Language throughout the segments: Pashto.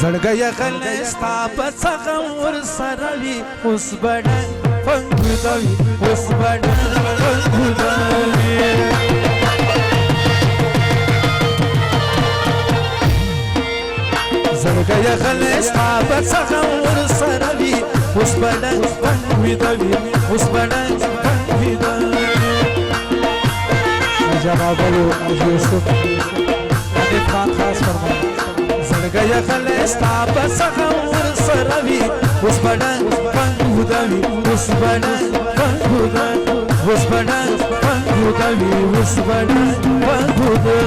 زړګی غلی ستا په څغه ورسره وي اوس بډن فنګودوي اوس بډن فنګودوي زړګی غلی ستا په څغه ورسره وي اوس بډن فنګودوي اوس بډن فنګودوي جناب حاجی یوسف حنیف خان خاص فرمائیں زړګی غلی ستا په څغه ورسره وي اوس بډن فنګودوي اوس بډن فنګودوي اوس بډن فنګودوي اوس بډن فنګودوي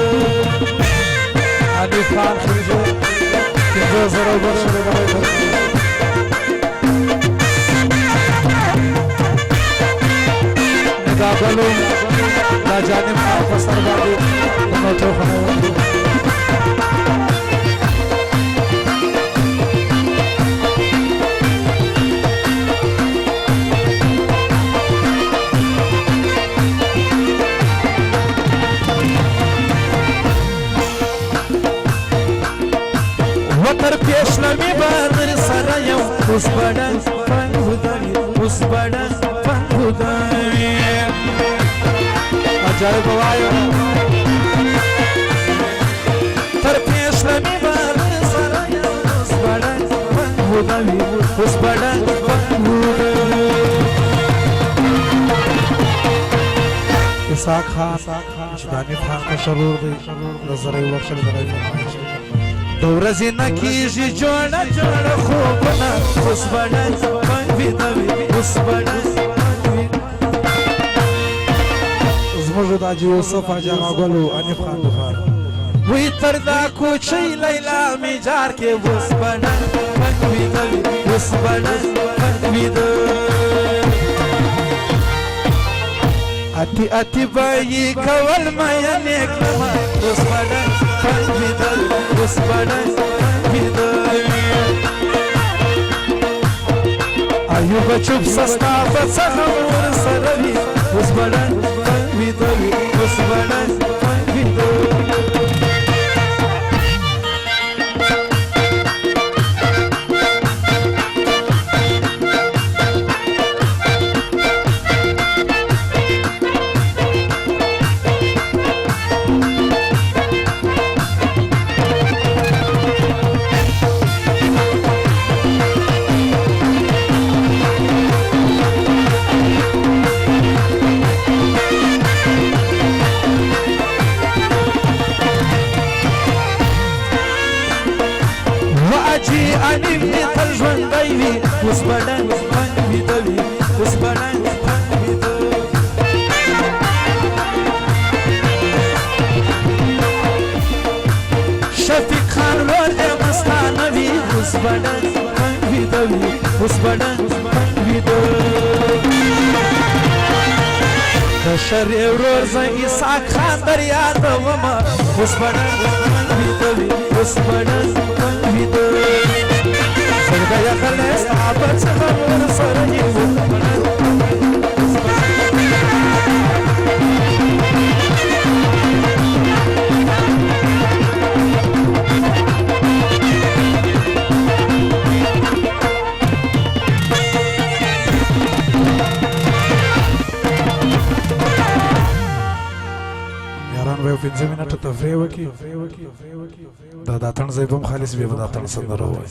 حنیف خان خیزو 50,000 برشده برای نگاه بلو دا جانب خان فسر بادی دنوٹو خانوان وتر پیش نمی بادر سرایم اوس بډن فنګودوي اوس بډن فنګودوي عجایب وایو تر پیش نمی بادر سرایم اوس بډن فنګودوي اوس بډن فنګودوي اسحاق خان جدانی خان کا شرور دی نظر وبخښل درای د ورځې نه کېږي جوړه جوړه خوبونه اوس بډن فنګودوي اوس بډن زموږ د حاجي یوسف حاجي غاګلو حنیف خان بخار وی تر دا کوچی لیلا می جار کې اوس بډن فنګودوي اوس بډن فنګودوي اتی اتی بایی کول میا نیک لما اوس بډن فنګودوي اوس بډن فنګودوي ایوب چوپ سستا په څغه ورسره وي اوس بډن فنګودوي اوس بډن فنګودوي انیم می تل ژوندی وي اوس بډن فنګودوي اوس بډن فنګودوي شفیق خان ورور مستانه وي اوس بډن فنګودوي اوس بډن فنګودوي د شرې ورور زه اسحاق خان در یادومه اوس بډن فنګودوي اوس بډن فنګودوي زړګی غلی ستا په څغه ورسره وي یاران به 15 منټه تفریح وکړي دا د اتڼ ځای به هم خالص بیا به د اتڼ سندره ووایي